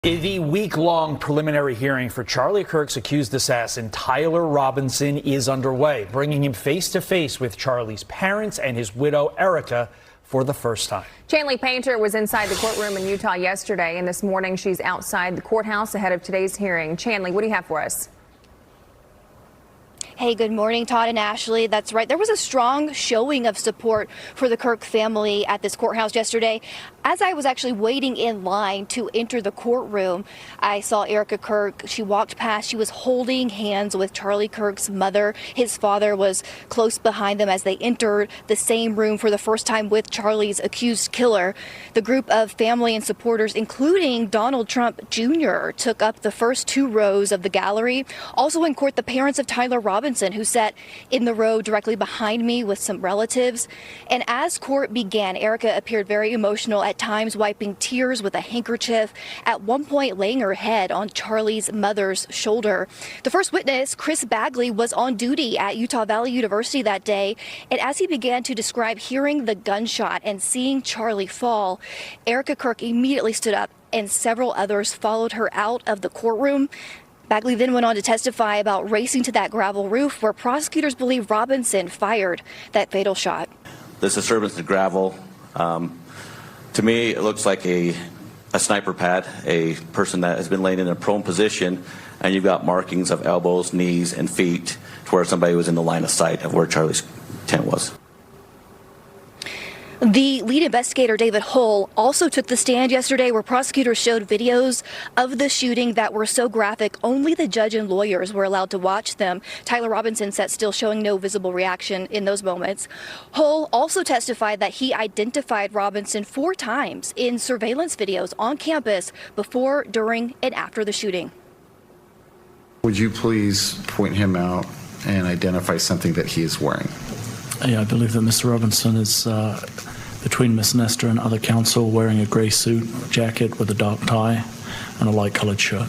The week-long preliminary hearing for Charlie Kirk's accused assassin Tyler Robinson is underway, bringing him face-to-face with Charlie's parents and his widow, Erika, for the first time. Chanley Painter was inside the courtroom in Utah yesterday, and this morning she's outside the courthouse ahead of today's hearing. Chanley, what do you have for us? Hey, good morning, Todd and Ashley. That's right. There was a strong showing of support for the Kirk family at this courthouse yesterday. As I was actually waiting in line to enter the courtroom, I saw Erika Kirk. She walked past. She was holding hands with Charlie Kirk's mother. His father was close behind them as they entered the same room for the first time with Charlie's accused killer. The group of family and supporters, including Donald Trump Jr., took up the first two rows of the gallery. Also in court, the parents of Tyler Robinson, who sat in the row directly behind me with some relatives. And as court began, Erika appeared very emotional, at times wiping tears with a handkerchief, at one point laying her head on Charlie's mother's shoulder. The first witness, Chris Bagley, was on duty at Utah Valley University that day, and as he began to describe hearing the gunshot and seeing Charlie fall, Erika Kirk immediately stood up, and several others followed her out of the courtroom. Bagley then went on to testify about racing to that gravel roof where prosecutors believe Robinson fired that fatal shot. This disturbance in gravel, to me, it looks like a sniper pad, a person that has been laying in a prone position, and you've got markings of elbows, knees, and feet to where somebody was in the line of sight of where Charlie's tent was. The lead investigator, David Hull, also took the stand yesterday, where prosecutors showed videos of the shooting that were so graphic only the judge and lawyers were allowed to watch them. Tyler Robinson sat still, showing no visible reaction in those moments. Hull also testified that he identified Robinson 4 times in surveillance videos on campus before, during, and after the shooting. Would you please point him out and identify something that he is wearing? Yeah, I believe that Mr. Robinson is between Miss Nestor and other counsel, wearing a grey suit, jacket with a dark tie, and a light-colored shirt.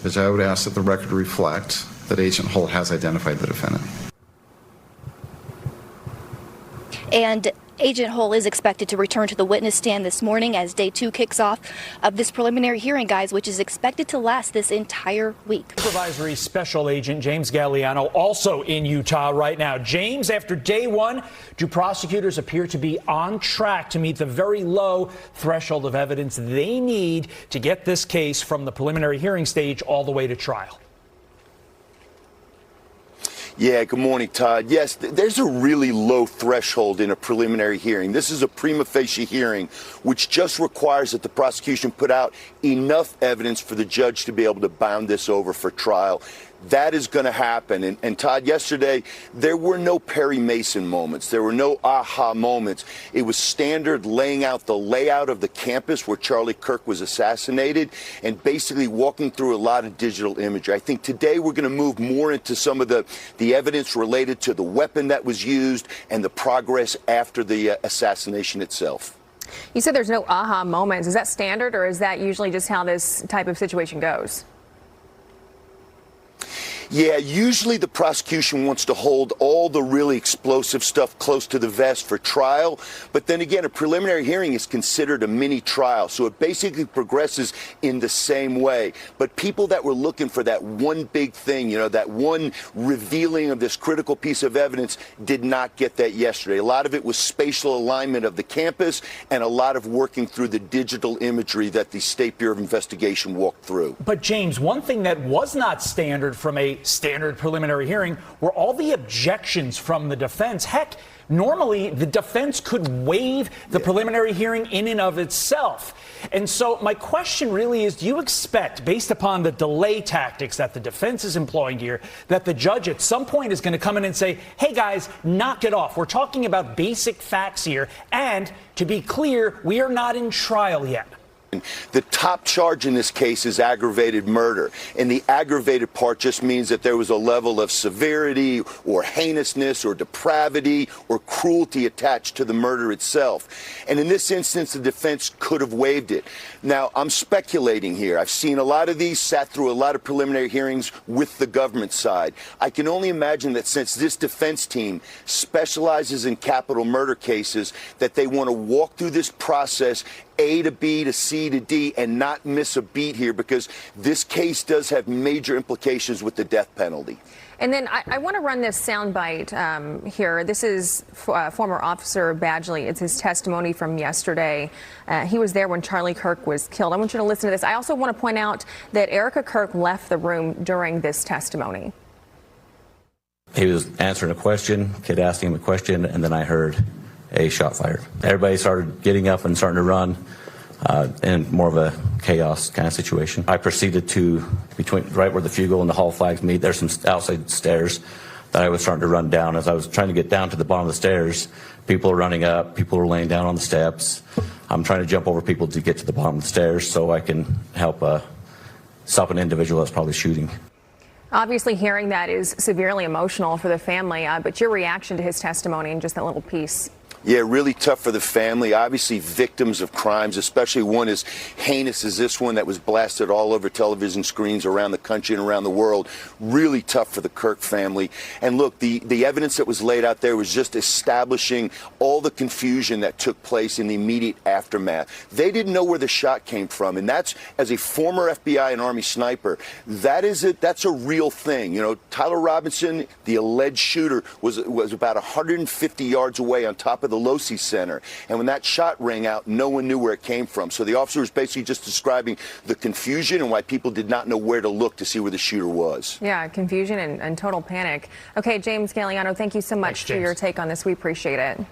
As I would ask that the record reflect that Agent Hull has identified the defendant. And Agent Hull is expected to return to the witness stand this morning as day 2 kicks off of this preliminary hearing, guys, which is expected to last this entire week. Supervisory Special Agent James Galliano also in Utah right now. James, after day 1, do prosecutors appear to be on track to meet the very low threshold of evidence they need to get this case from the preliminary hearing stage all the way to trial? Yeah, good morning, Todd. Yes, there's a really low threshold in a preliminary hearing. This is a prima facie hearing, which just requires that the prosecution put out enough evidence for the judge to be able to bound this over for trial. That is going to happen. And Todd, yesterday, there were no Perry Mason moments. There were no aha moments. It was standard laying out the layout of the campus where Charlie Kirk was assassinated and basically walking through a lot of digital imagery. I think today we're going to move more into some of the evidence related to the weapon that was used and the progress after the assassination itself. You said there's no aha moments. Is that standard, or is that usually just how this type of situation goes? Yeah, usually the prosecution wants to hold all the really explosive stuff close to the vest for trial. But then again, a preliminary hearing is considered a mini trial. So it basically progresses in the same way. But people that were looking for that one big thing, you know, that one revealing of this critical piece of evidence did not get that yesterday. A lot of it was spatial alignment of the campus and a lot of working through the digital imagery that the State Bureau of Investigation walked through. But James, one thing that was not standard from a standard preliminary hearing were all the objections from the defense. Heck, normally the defense could waive the preliminary hearing in and of itself. And so my question really is, do you expect, based upon the delay tactics that the defense is employing here, that the judge at some point is going to come in and say, hey guys, knock it off. We're talking about basic facts here. And to be clear, we are not in trial yet. The top charge in this case is aggravated murder, and the aggravated part just means that there was a level of severity or heinousness or depravity or cruelty attached to the murder itself. And in this instance, the defense could have waived it. Now, I'm speculating here. I've seen a lot of these, sat through a lot of preliminary hearings with the government side. I can only imagine that since this defense team specializes in capital murder cases, that they want to walk through this process A to B to C to D and not miss a beat here, because this case does have major implications with the death penalty. And then I want to run this soundbite here. This is former Officer Badgley. It's his testimony from yesterday. He was there when Charlie Kirk was killed. I want you to listen to this. I also want to point out that Erika Kirk left the room during this testimony. He was answering a question, kid asked him a question, and then I heard a shot fired. Everybody started getting up and starting to run in more of a chaos kind of situation. I proceeded to, right where the Fugle and the hall flags meet, there's some outside stairs that I was starting to run down. As I was trying to get down to the bottom of the stairs, people are running up, people are laying down on the steps. I'm trying to jump over people to get to the bottom of the stairs so I can help stop an individual that's probably shooting. Obviously, hearing that is severely emotional for the family, but your reaction to his testimony and just that little piece. Yeah, really tough for the family. Obviously, victims of crimes, especially one as heinous as this one that was blasted all over television screens around the country and around the world. Really tough for the Kirk family. And look, the evidence that was laid out there was just establishing all the confusion that took place in the immediate aftermath. They didn't know where the shot came from, and that's, as a former FBI and Army sniper, that's a real thing. You know, Tyler Robinson, the alleged shooter, was about 150 yards away on top of the Losi Center, and when that shot rang out, no one knew where it came from. So the officer was basically just describing the confusion and why people did not know where to look to see where the shooter was. Yeah, confusion and total panic. Okay, James Galliano, thank you so much for your take on this. We appreciate it.